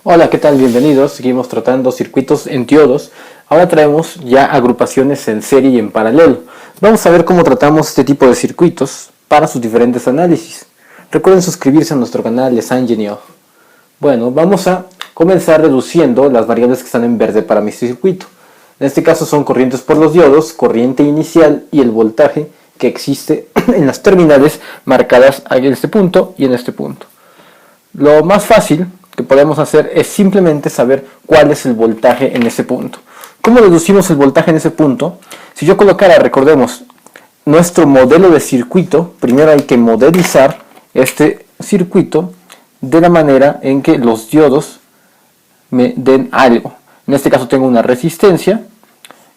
Hola, ¿qué tal? Bienvenidos. Seguimos tratando circuitos en diodos. Ahora traemos ya agrupaciones en serie y en paralelo. Vamos a ver cómo tratamos este tipo de circuitos para sus diferentes análisis. Recuerden suscribirse a nuestro canal de SciEngineer. Bueno, vamos a comenzar reduciendo las variables que están en verde para mi circuito. En este caso son corrientes por los diodos, corriente inicial y el voltaje que existe en las terminales marcadas en este punto y en este punto. Lo más fácil que podemos hacer es simplemente saber cuál es el voltaje en ese punto. ¿Cómo deducimos el voltaje en ese punto? Si yo colocara, recordemos, nuestro modelo de circuito, primero hay que modelizar este circuito de la manera en que los diodos me den algo. En este caso tengo una resistencia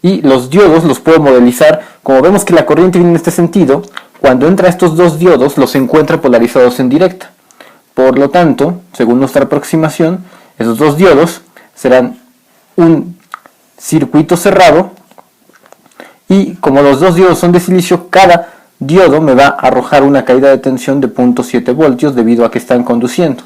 y los diodos los puedo modelizar. Como vemos que la corriente viene en este sentido, cuando entra estos dos diodos los encuentra polarizados en directa. Por lo tanto, según nuestra aproximación, esos dos diodos serán un circuito cerrado y como los dos diodos son de silicio, cada diodo me va a arrojar una caída de tensión de 0.7 voltios debido a que están conduciendo.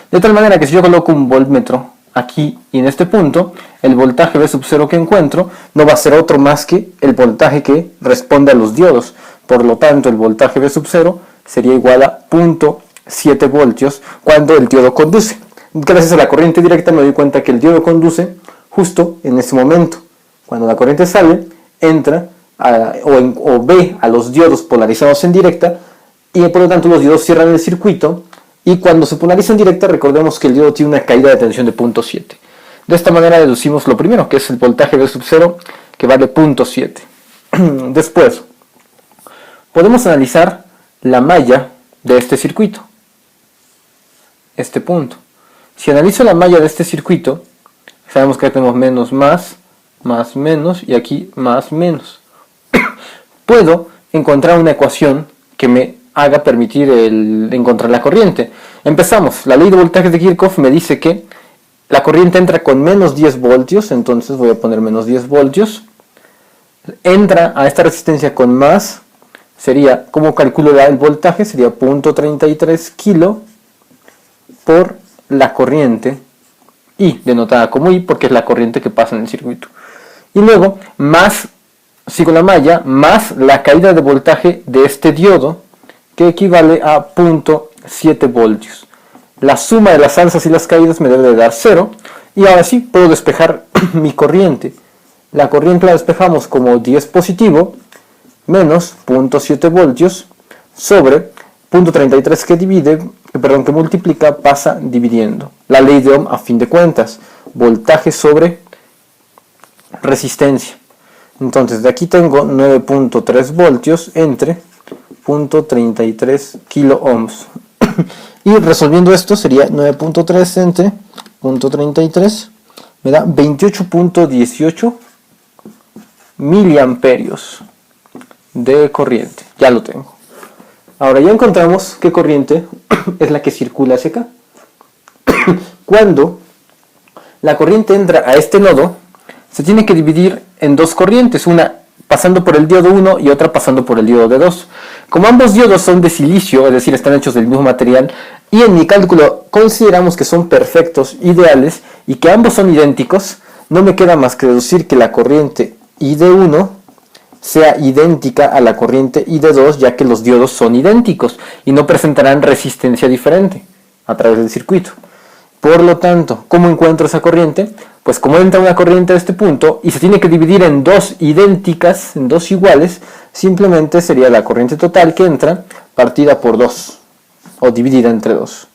De tal manera que si yo coloco un voltmetro aquí y en este punto, el voltaje V sub 0 que encuentro no va a ser otro más que el voltaje que responde a los diodos. Por lo tanto, el voltaje V sub 0 sería igual a 0.7 voltios cuando el diodo conduce. Gracias a la corriente directa me doy cuenta que el diodo conduce justo en ese momento. Cuando la corriente sale, entra o ve a los diodos polarizados en directa y por lo tanto los diodos cierran el circuito y cuando se polariza en directa recordemos que el diodo tiene una caída de tensión de 0.7. De esta manera deducimos lo primero, que es el voltaje V sub 0 que vale 0.7. Después, podemos analizar la malla de este circuito. Este punto. Si analizo la malla de este circuito, sabemos que aquí tenemos menos más, más menos y aquí más menos. Puedo encontrar una ecuación que me haga permitir encontrar la corriente. Empezamos. La ley de voltajes de Kirchhoff me dice que la corriente entra con menos 10 voltios, entonces voy a poner menos 10 voltios. Entra a esta resistencia con más, sería, ¿cómo calculo el voltaje? Sería 0.33 kilo por la corriente I, denotada como I porque es la corriente que pasa en el circuito. Y luego, más, sigo la malla, más la caída de voltaje de este diodo, que equivale a 0.7 voltios. La suma de las alzas y las caídas me debe de dar 0, y ahora sí puedo despejar mi corriente. La corriente la despejamos como 10 positivo, menos 0.7 voltios, sobre 0.33 que multiplica, pasa dividiendo. La ley de Ohm a fin de cuentas, voltaje sobre resistencia. Entonces de aquí tengo 9.3 voltios entre 0.33 kilo ohms. Y resolviendo esto sería 9.3 entre 0.33, me da 28.18 miliamperios de corriente. Ya lo tengo. Ahora ya encontramos qué corriente es la que circula hacia acá. Cuando la corriente entra a este nodo, se tiene que dividir en dos corrientes, una pasando por el diodo 1 y otra pasando por el diodo 2. Como ambos diodos son de silicio, es decir, están hechos del mismo material, y en mi cálculo consideramos que son perfectos, ideales, y que ambos son idénticos, no me queda más que deducir que la corriente ID1 sea idéntica a la corriente ID2, ya que los diodos son idénticos y no presentarán resistencia diferente a través del circuito. Por lo tanto, ¿cómo encuentro esa corriente? Pues como entra una corriente a este punto y se tiene que dividir en dos idénticas, en dos iguales, simplemente sería la corriente total que entra partida por 2 o dividida entre 2.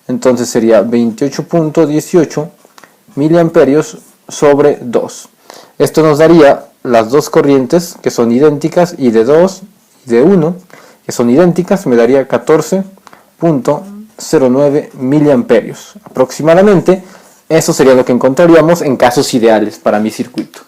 Entonces sería 28.18 miliamperios sobre 2. Esto nos daría las dos corrientes que son idénticas, y de 2 y de 1 que son idénticas, me daría 14.09 miliamperios aproximadamente. Eso sería lo que encontraríamos en casos ideales para mi circuito.